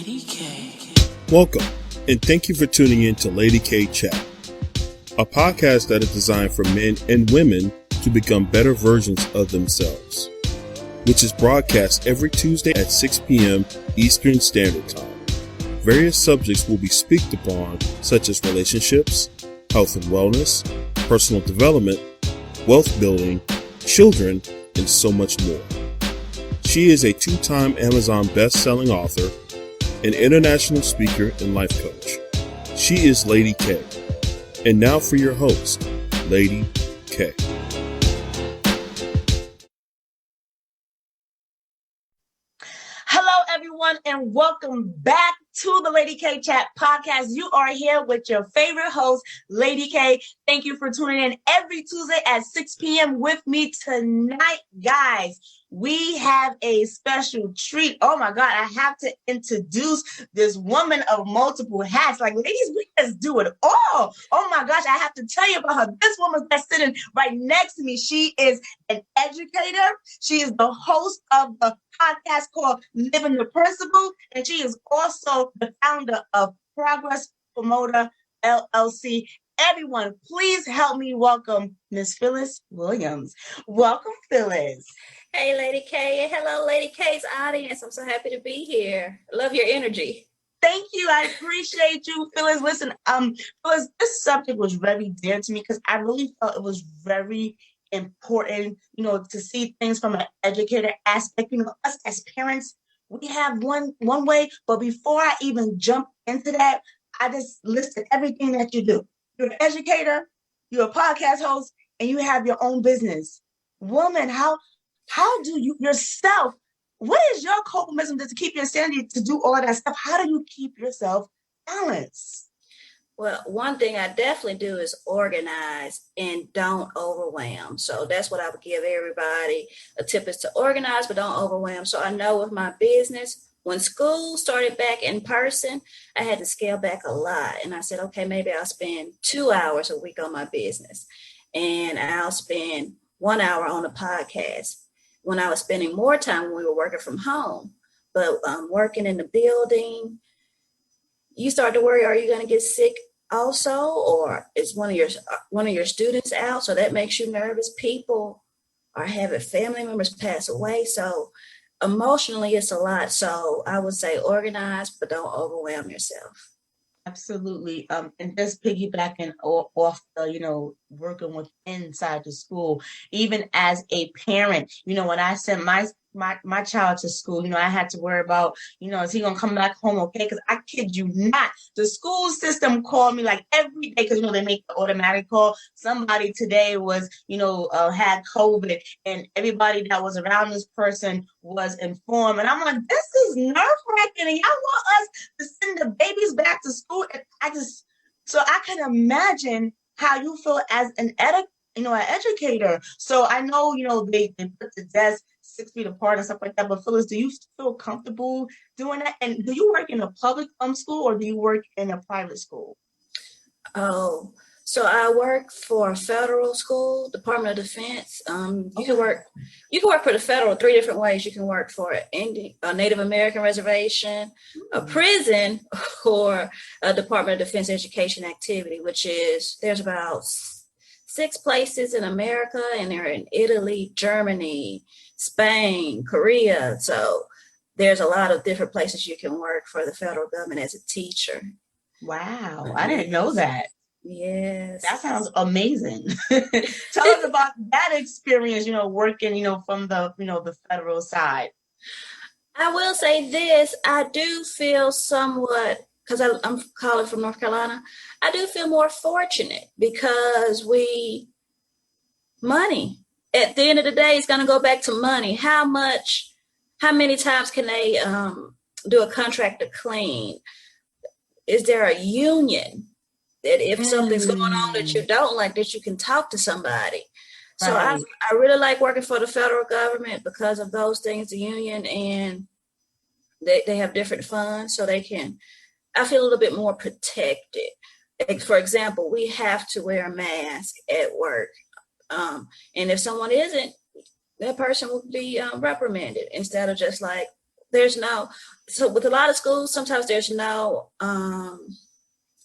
Lady K. Welcome, and thank you for tuning in to Lady K Chat, a podcast that is designed for men and women to become better versions of themselves, which is broadcast every Tuesday at 6 p.m. Eastern Standard Time. Various subjects will be spoken upon, such as relationships, health and wellness, personal development, wealth building, children, and so much more. She is a two-time Amazon best-selling author, an international speaker, and life coach. She is Lady K. And now for your host, Lady K. Hello, everyone, and welcome back to the Lady K Chat podcast. You are here with your favorite host, Lady K. Thank you for tuning in every Tuesday at 6 p.m. with me tonight, guys. We have a special treat. Oh my God, I have to introduce this woman of multiple hats. Like, ladies, we just do it all. Oh my gosh, I have to tell you about her. This woman that's sitting right next to me, she is an educator. She is the host of the podcast called Living the Principle, and she is also the founder of Progress Promoter LLC. Everyone, please help me welcome Miss Phyllis Williams. Welcome, Phyllis. Hey, Lady K. Hello, Lady K's audience. I'm so happy to be here. I love your energy. Thank you. I appreciate you, Phyllis. Listen, Phyllis, this subject was very dear to me because I really felt it was very important, to see things from an educator aspect. Us as parents, we have one way, but before I even jump into that, I just listed everything that you do. You're an educator, you're a podcast host, and you have your own business. Woman, how do you yourself, what is your coping mechanism to keep your sanity, to do all of that stuff? How do you keep yourself balanced? Well, one thing I definitely do is organize and don't overwhelm. So that's what I would give everybody. A tip is to organize, but don't overwhelm. So I know with my business, when school started back in person, I had to scale back a lot. And I said, okay, maybe I'll spend 2 hours a week on my business and I'll spend 1 hour on the podcast. When I was spending more time when we were working from home, but working in the building, you start to worry, are you going to get sick also? Or is one of your students out? So that makes you nervous. People are having family members pass away. So emotionally, it's a lot. So I would say organize, but don't overwhelm yourself. Absolutely. And just piggybacking off the, working with inside the school, even as a parent, when I sent my child to school, I had to worry about, is he going to come back home okay? Because I kid you not, the school system called me like every day because, they make the automatic call. Somebody today was, had COVID, and everybody that was around this person was informed. And I'm like, this is nerve-wracking. And y'all want us to send the babies back to school? And so I can imagine how you feel as an educator. So I know, they put the desk 6 feet apart and stuff like that. But Phyllis, do you feel comfortable doing that? And do you work in a public school or do you work in a private school? Oh, so I work for a federal school, Department of Defense. You can work for the federal 3 different ways. You can work for a Native American reservation, a prison, or a Department of Defense education activity, which is, there's about 6 places in America, and they're in Italy, Germany, Spain, Korea. So there's a lot of different places you can work for the federal government as a teacher. Wow, I didn't know that. Yes. That sounds amazing. Tell us about that experience, working, from the federal side. I will say this, I do feel somewhat, because I'm calling from North Carolina, I do feel more fortunate because money, at the end of the day, it's going to go back to money. How many times can they do a contract to clean? Is there a union that if something's going on that you don't like, that you can talk to somebody? So right. I really like working for the federal government because of those things, the union, and they have different funds, so I feel a little bit more protected. Like, for example, we have to wear a mask at work. And if someone isn't, that person will be reprimanded instead of just like So with a lot of schools, sometimes there's no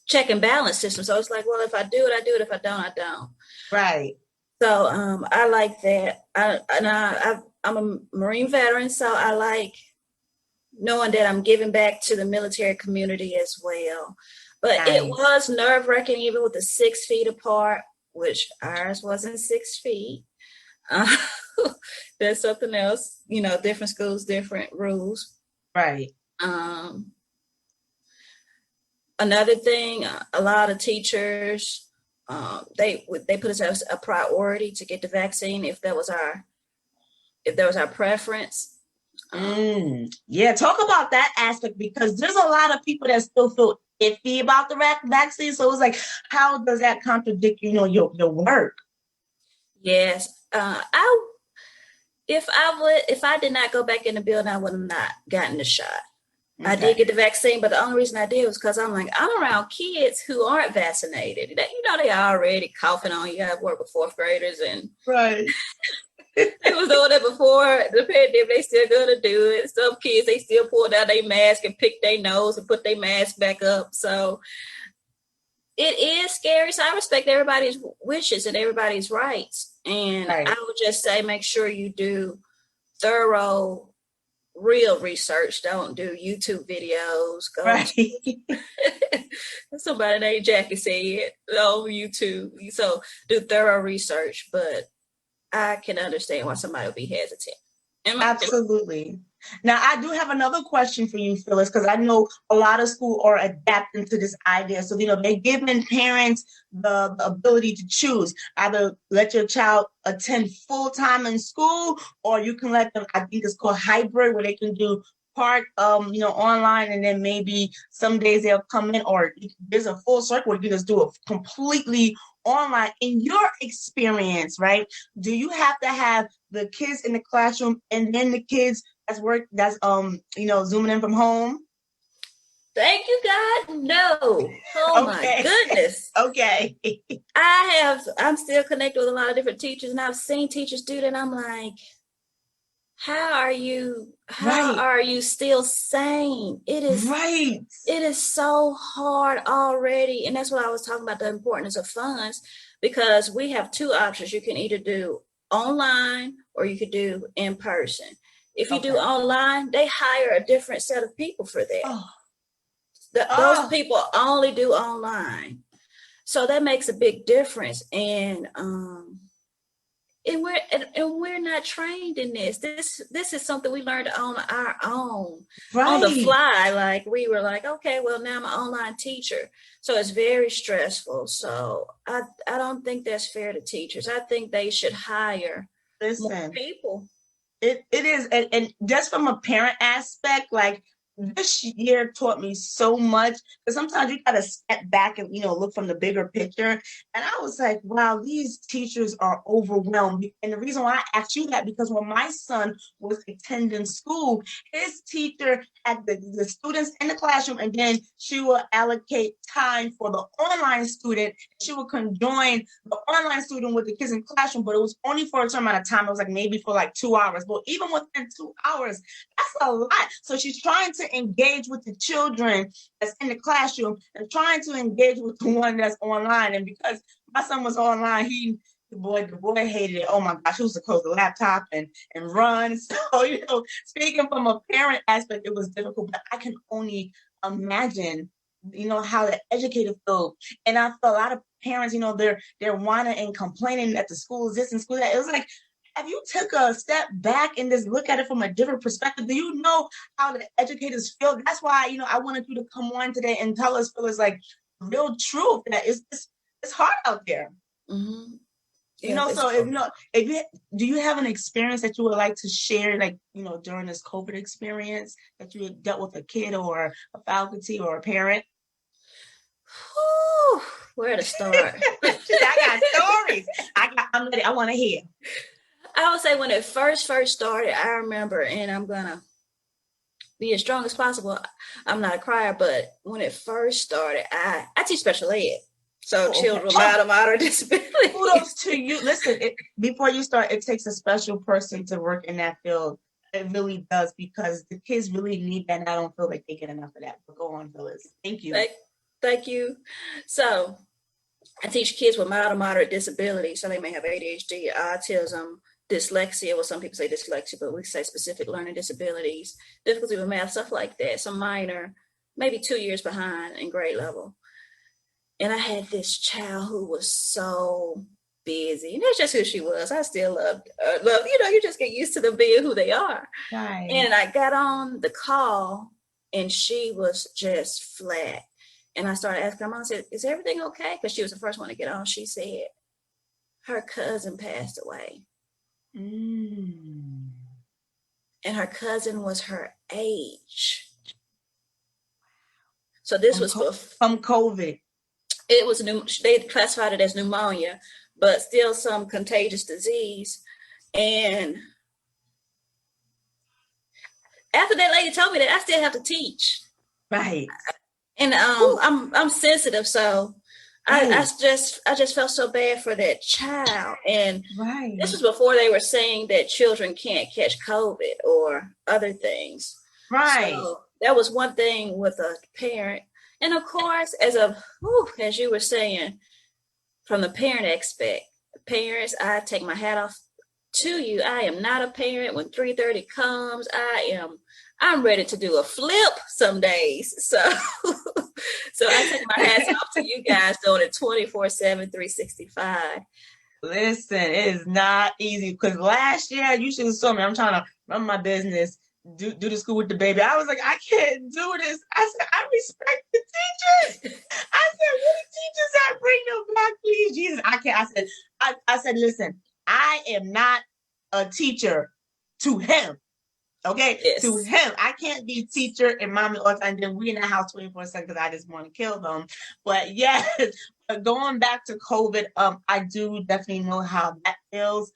check and balance system. So it's like, well, if I do it, I do it. If I don't, I don't. Right. So I like that. I'm a Marine veteran, so I like knowing that I'm giving back to the military community as well. But Nice. it was nerve-wracking, even with the 6 feet apart, which ours wasn't 6 feet. That's something else, different schools, different rules. Right. Another thing, a lot of teachers, they put us as a priority to get the vaccine if that was our preference. Yeah, talk about that aspect, because there's a lot of people that still feel iffy about the vaccine. So it's like, how does that contradict, your work? Yes. If I did not go back in the building, I would have not gotten the shot. Okay. I did get the vaccine, but the only reason I did was because I'm around kids who aren't vaccinated. They already coughing on you. I've worked with 4th graders, and right. They was doing it before the pandemic. They still gonna do it. Some kids, they still pull down their mask and pick their nose and put their mask back up. So it is scary. So I respect everybody's wishes and everybody's rights. And right. I would just say, make sure you do thorough, real research. Don't do YouTube videos. Go right. Somebody named Jackie said on YouTube. So do thorough research, but I can understand why somebody would be hesitant. Absolutely. Now, I do have another question for you, Phyllis, because I know a lot of schools are adapting to this idea. So, they're giving parents the ability to choose. Either let your child attend full-time in school, or you can let them, I think it's called hybrid, where they can do part, online, and then maybe some days they'll come in, or there's a full circle where you can just do it completely online. In your experience, right, do you have to have the kids in the classroom and then the kids that's zooming in from home? Thank you, God. No. Oh okay. My goodness. Okay. I'm still connected with a lot of different teachers, and I've seen teachers do that, and I'm like, how are you still sane? It is right. It is so hard already. And that's what I was talking about, the importance of funds, because we have 2 options. You can either do online or you could do in person. If you do online, they hire a different set of people for that. Those people only do online. So that makes a big difference. And we're not trained in this. This is something we learned on our own, on the fly. Like, we were like, okay, well, now I'm an online teacher. So it's very stressful. So I don't think that's fair to teachers. I think they should hire more people. It is. And just from a parent aspect, like, this year taught me so much, because sometimes you got to step back and, look from the bigger picture. And I was like, wow, these teachers are overwhelmed. And the reason why I asked you that, because when my son was attending school, his teacher had the students in the classroom, and then she will allocate time for the online student. She would conjoin the online student with the kids in the classroom, but it was only for a certain amount of time. It was like maybe for like 2 hours. But even within 2 hours, that's a lot. So she's trying to engage with the children that's in the classroom and trying to engage with the one that's online. And because my son was online, the boy hated it. Oh my gosh, he was to close the laptop and run. So, speaking from a parent aspect, it was difficult, but I can only imagine, how the educator feel. And I feel a lot of parents, they're whining and complaining that the school is this and school that. It was like, have you took a step back and just look at it from a different perspective? Do you know how the educators feel? That's why, I wanted you to come on today and tell us, Phyllis, like, real truth, that it's hard out there. Mm-hmm. Do you have an experience that you would like to share, like, during this COVID experience, that you had dealt with a kid or a faculty or a parent? Whew, where to start? I got stories. I'm ready. I want to hear. I would say when it first started, I remember, and I'm going to be as strong as possible. I'm not a crier, but when it first started, I teach special ed. So children with mild or moderate disability. Kudos to you. Listen, before you start, it takes a special person to work in that field. It really does, because the kids really need that, and I don't feel like they get enough of that. But go on, Phyllis. Thank you. Thank you. So I teach kids with mild to moderate disabilities. So they may have ADHD, autism, dyslexia. Well, some people say dyslexia, but we say specific learning disabilities, difficulty with math, stuff like that. Some minor, maybe 2 years behind in grade level. And I had this child who was so busy. And that's just who she was. I still loved, you just get used to them being who they are. Right. And I got on the call and she was just flat. And I started asking her mom, I said, is everything okay? Because she was the first one to get on. She said, her cousin passed away. Mm. And her cousin was her age. So this was from COVID. It was they classified it as pneumonia, but still some contagious disease. And after that lady told me that, I still have to teach. Right. And I'm sensitive, so right. I just felt so bad for that child. And right. This was before they were saying that children can't catch COVID or other things. Right. So that was one thing with a parent. And of course, as you were saying, from the parent aspect, parents, I take my hat off to you. I am not a parent. When 3:30 comes, I'm ready to do a flip some days. So I take my hats off to you guys doing it 24/7, 365. Listen, it is not easy, because last year, you should have saw me. I'm trying to run my business, do the school with the baby. I was like, I can't do this. I said, I respect the teachers. I said, what the teachers I bring them back, please, Jesus. I can't. I said, listen, I am not a teacher to him. Okay, yes. To him, I can't be teacher and mommy all the time. Then we in the house 24/7 because I just want to kill them. But yes, but going back to COVID, I do definitely know how that feels.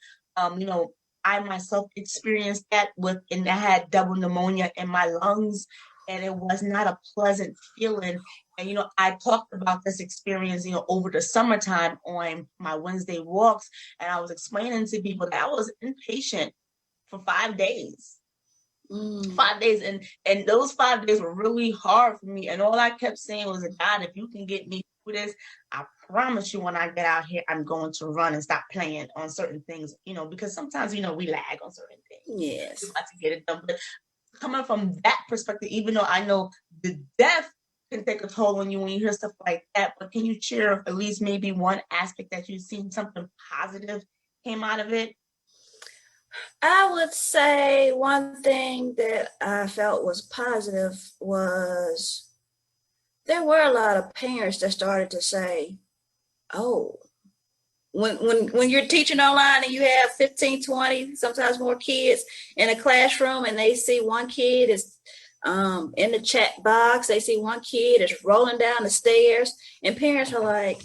I myself experienced that and I had double pneumonia in my lungs, and it was not a pleasant feeling. And I talked about this experience, over the summertime on my Wednesday walks, and I was explaining to people that I was inpatient for 5 days. 5 days, and those 5 days were really hard for me, and all I kept saying was, God, if you can get me through this, I promise you when I get out here, I'm going to run and stop playing on certain things, because sometimes we lag on certain things. Yes, we want to get it done. But coming from that perspective, even though I know the death can take a toll on you when you hear stuff like that, but can you share at least maybe one aspect that you've seen something positive came out of it? I would say one thing that I felt was positive was there were a lot of parents that started to say, oh, when you're teaching online and you have 15, 20, sometimes more kids in a classroom, and they see one kid is in the chat box, they see one kid is rolling down the stairs, and parents are like,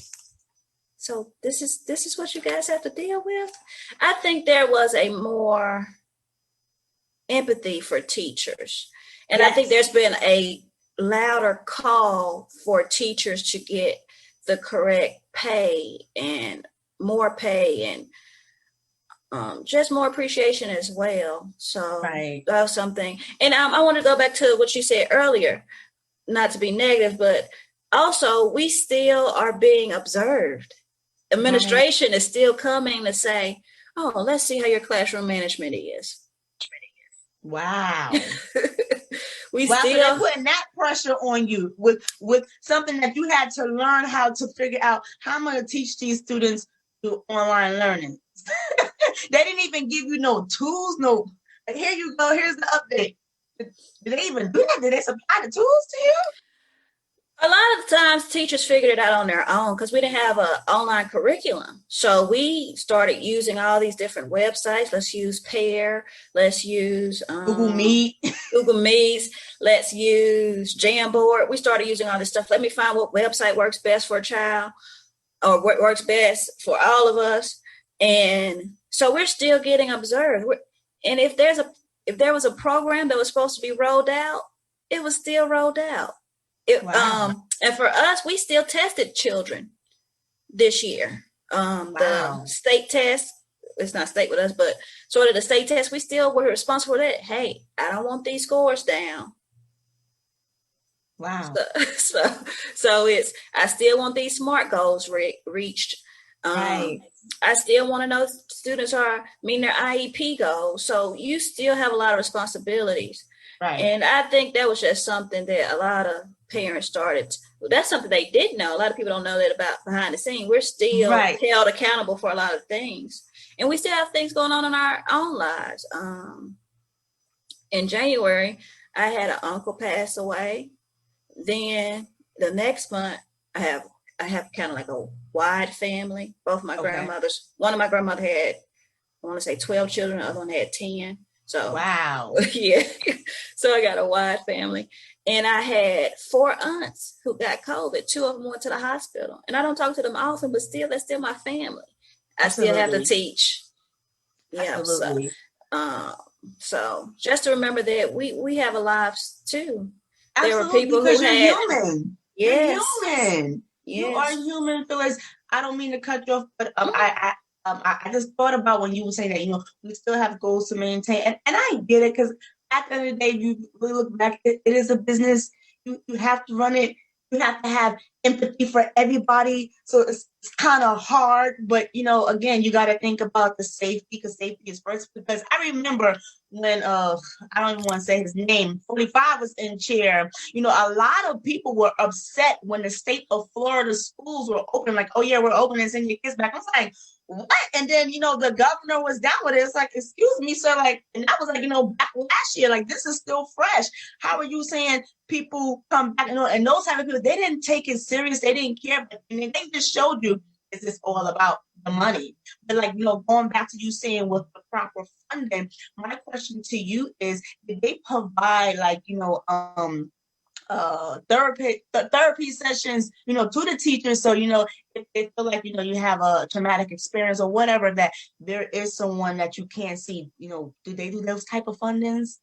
so this is what you guys have to deal with? I think there was a more empathy for teachers. And yes. I think there's been a louder call for teachers to get the correct pay and more pay and just more appreciation as well. So right. That was something. And I want to go back to what you said earlier, not to be negative, but also we still are being observed. Administration right. is still coming to say, oh, let's see how your classroom management is. Wow. So they're putting that pressure on you with something that you had to learn how to figure out how I'm going to teach these students through online learning. They didn't even give you no tools, here you go, here's the update. Did they even do that? Did they supply the tools to you? A lot of times teachers figured it out on their own because we didn't have an online curriculum. So we started using all these different websites. Let's use Pair. Let's use Google Meet. Google Meets. Let's use Jamboard. We started using all this stuff. Let me find what website works best for a child or what works best for all of us. And so we're still getting observed. And if there was a program that was supposed to be rolled out, it was still rolled out. Wow. And for us, we still tested children this year. Wow. The state test it's not state with us, but sort of the state test, we still were responsible for that. Hey, I don't want these scores down. Wow. So it's, I still want these SMART goals reached. Right. I still want to know students are meeting their IEP goals. So you still have a lot of responsibilities. Right. And I think that was just something that a lot of parents started. Well, that's something they didn't know. A lot of people don't know that about behind the scene. We're still held accountable for a lot of things. And we still have things going on in our own lives. In January, I had an uncle pass away. Then the next month, I have kind of like a wide family. Both my grandmothers, one of my grandmother had, I want to say 12 children, the other one had 10. So wow. Yeah. So I got a wide family. And I had 4 aunts who got COVID. 2 of them went to the hospital. And I don't talk to them often, but still, that's still my family. I still have to teach. Yeah. Absolutely. So just to remember that we have lives too. Absolutely, there were people because who you're had human. Yes. You're human. Yes. You are human, Phyllis. I don't mean to cut you off, but I just thought about when you were saying that, we still have goals to maintain. And I get it, because at the end of the day, you really look back, it is a business. You have to run it. You have to have empathy for everybody. So it's kind of hard. But, again, you got to think about the safety, because safety is first. Because I remember when, I don't even want to say his name, 45 was in chair. A lot of people were upset when the state of Florida schools were open. Like, oh, yeah, we're opening, send your kids back. I was like, what? And then, the governor was down with it. It's like, excuse me, sir. Like, and that was like, back last year. Like, this is still fresh. How are you saying people come back? And those type of people, they didn't take it serious. They didn't care. And they just showed you, is this all about the money? But like, going back to you saying with the proper funding, my question to you is, did they provide like, therapy sessions, to the teachers? So, if they feel like, you have a traumatic experience or whatever, that there is someone that you can't see, do they do those type of fundings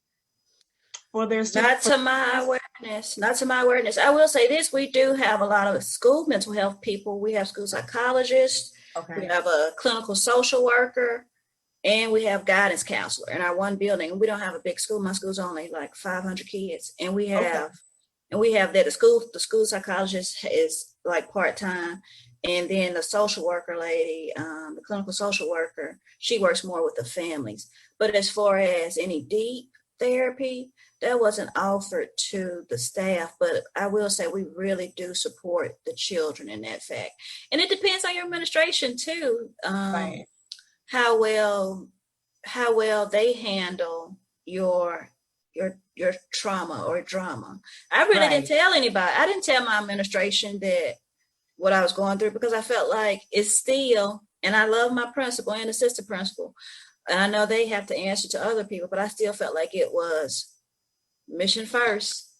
for their students? Not to my awareness. I will say this, we do have a lot of school mental health people. We have school psychologists. We have a clinical social worker, and we have guidance counselor in our one building. We don't have a big school. My school's only like 500 kids. And we have that the school psychologist is like part-time. And then the social worker lady, the clinical social worker, she works more with the families. But as far as any deep therapy, that wasn't offered to the staff. But I will say we really do support the children in that fact. And it depends on your administration too, how well they handle your trauma or drama. I really didn't tell anybody. I didn't tell my administration that what I was going through, because I felt like it's still, and I love my principal and assistant principal, and I know they have to answer to other people, but I still felt like it was mission first.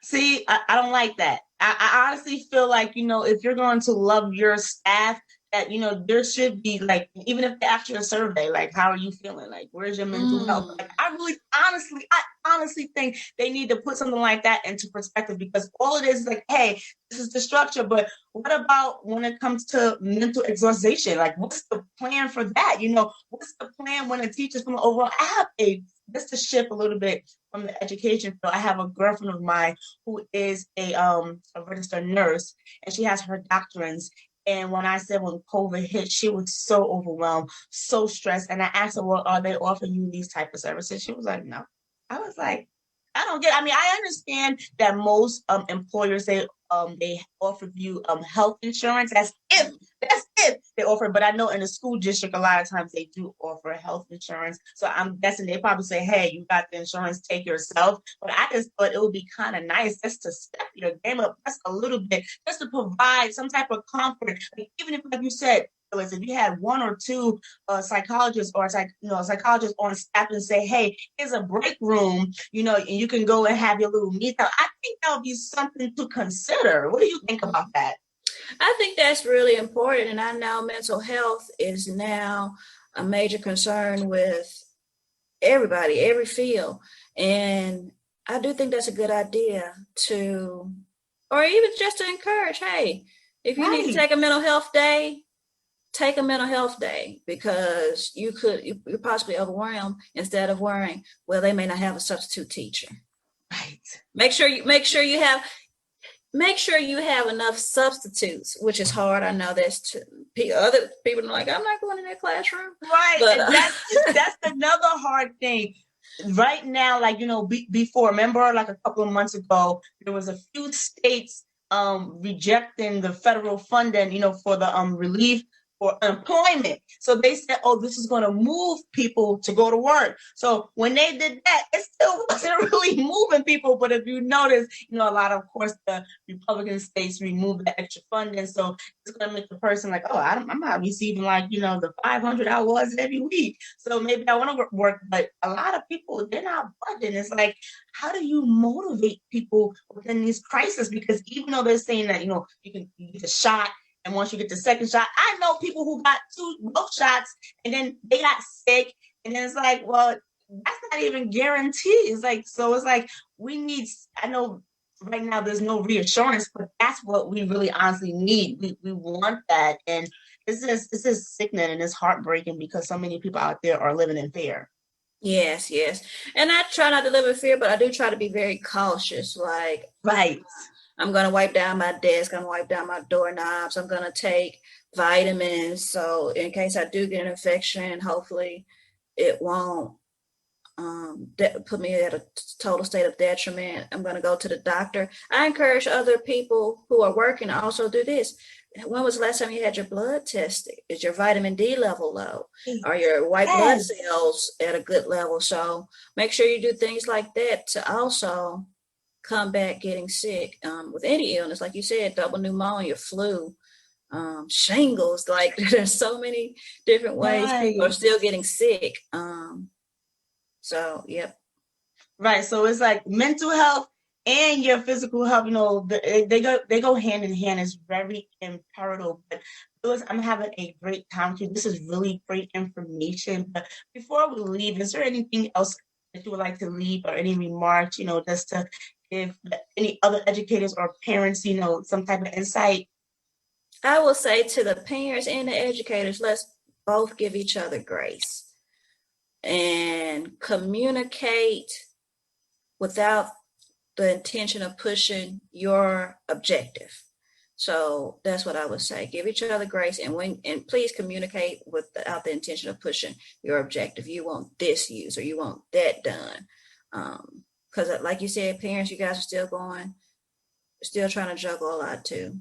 See, I don't like that. I honestly feel like, if you're going to love your staff, that, there should be, like, even if they ask you a survey, like, how are you feeling? Like, where's your mental health? Like, I honestly think they need to put something like that into perspective, because all it is like, hey, this is the structure, but what about when it comes to mental exhaustion? Like, what's the plan for that? What's the plan when a teacher's from overall? Just to shift a little bit from the education field, I have a girlfriend of mine who is a registered nurse, and she has her doctorate. And when I said when COVID hit, she was so overwhelmed, so stressed. And I asked her, well, are they offering you these type of services? She was like, no. I was like, I understand that most employers, they offer you health insurance. That's if they offer. But I know in the school district, a lot of times they do offer health insurance. So I'm guessing they probably say, hey, you got the insurance, take yourself. But I just thought it would be kind of nice just to step your game up just a little bit, just to provide some type of comfort. Like, even if, like you said, Phyllis, if you had 1 or 2 psychologists or psychologists on staff and say, hey, here's a break room, and you can go and have your little meet out. I think that would be something to consider. What do you think about that? I think that's really important. And I know mental health is now a major concern with everybody, every field. And I do think that's a good idea or even just to encourage, hey, if you need to take a mental health day, take a mental health day, because you're possibly overwhelmed, instead of worrying, well, they may not have a substitute teacher. Right. Make sure you have enough substitutes, which is hard. I know that's other people are like, I'm not going in that classroom. Right. But and that's another hard thing. Right now, like, before, remember, like a couple of months ago, there was a few states rejecting the federal funding, for the relief for unemployment. So they said, oh, this is going to move people to go to work. So when they did that, it still wasn't really moving people. But if you notice, a lot of course, the Republican states removed the extra funding. So it's going to make the person like, oh, I'm not receiving like, the $500 I was every week. So maybe I want to work. But a lot of people, they're not budgeting. It's like, how do you motivate people within these crises? Because even though they're saying that, you can get a shot, and once you get the second shot, I know people who got both shots, and then they got sick. And then it's like, well, that's not even guaranteed. It's like, so it's like I know right now there's no reassurance, but that's what we really honestly need. We want that. And this is sickening and it's heartbreaking because so many people out there are living in fear. Yes. And I try not to live in fear, but I do try to be very cautious. Like, right. I'm going to wipe down my desk. I'm going to wipe down my doorknobs. I'm going to take vitamins. So in case I do get an infection, hopefully it won't put me at a total state of detriment. I'm going to go to the doctor. I encourage other people who are working to also do this. When was the last time you had your blood tested? Is your vitamin D level low? Are your white blood cells at a good level? So make sure you do things like that to also combat getting sick with any illness. Like you said, double pneumonia, flu, shingles. Like there's so many different ways people are still getting sick. So, yep. Right. So it's like mental health and your physical health, they go hand in hand. It's very imperative. But Phyllis, I'm having a great time with you. This is really great information. But before we leave, is there anything else that you would like to leave or any remarks, just to give any other educators or parents, some type of insight? I will say to the parents and the educators, let's both give each other grace and communicate without the intention of pushing your objective. So that's what I would say. Give each other grace and please communicate without the intention of pushing your objective. You want this used or you want that done. Because like you said, parents, you guys are still trying to juggle a lot too.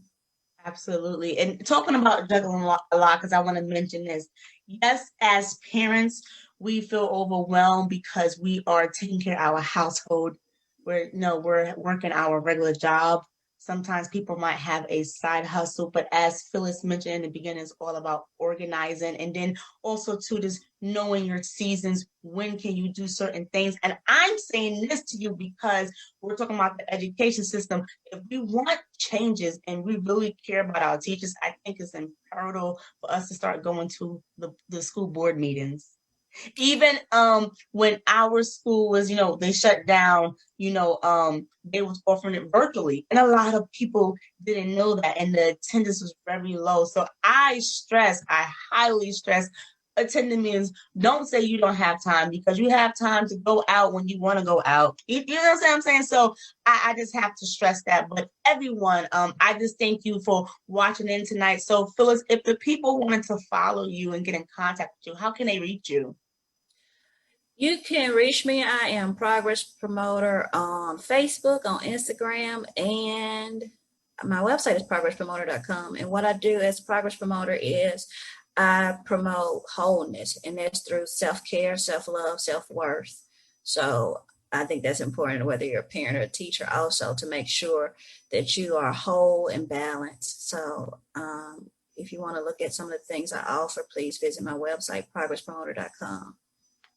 Absolutely. And talking about juggling a lot, because I want to mention this. Yes, as parents, we feel overwhelmed because we are taking care of our household. We're working our regular job. Sometimes people might have a side hustle, but as Phyllis mentioned in the beginning, it's all about organizing. And then also too, just knowing your seasons, when can you do certain things? And I'm saying this to you because we're talking about the education system. If we want changes and we really care about our teachers, I think it's imperative for us to start going to the school board meetings. Even when our school was, they shut down, they was offering it virtually. And a lot of people didn't know that. And the attendance was very low. So I highly stress attending meetings. Don't say you don't have time, because you have time to go out when you want to go out. You know what I'm saying? So I just have to stress that. But everyone, I just thank you for watching in tonight. So Phyllis, if the people wanted to follow you and get in contact with you, how can they reach you? You can reach me. I am Progress Promoter on Facebook, on Instagram, and my website is progresspromoter.com. And what I do as Progress Promoter is I promote wholeness, and that's through self-care, self-love, self-worth. So I think that's important, whether you're a parent or a teacher, also to make sure that you are whole and balanced. So if you want to look at some of the things I offer, please visit my website, progresspromoter.com.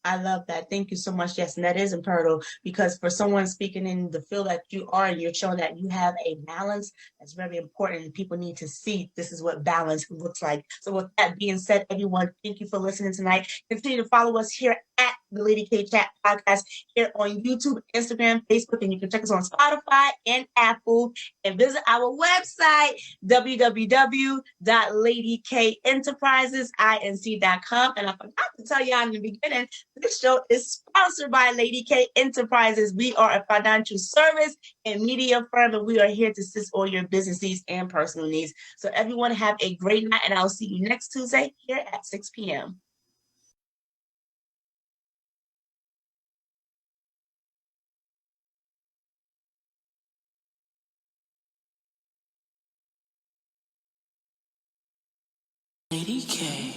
I love that. Thank you so much. Yes, and that is imperative, because for someone speaking in the field that you are, and you're showing that you have a balance, that's very important. People need to see this is what balance looks like. So with that being said, everyone, thank you for listening tonight. Continue to follow us here at the Lady K Chat podcast here on YouTube, Instagram, Facebook, and you can check us on Spotify and Apple. And visit our website, www.ladykenterprisesinc.com. And I forgot to tell y'all in the beginning, this show is sponsored by Lady K Enterprises. We are a financial service and media firm, and we are here to assist all your business needs and personal needs. So everyone have a great night, and I'll see you next Tuesday here at 6 p.m. Lady K.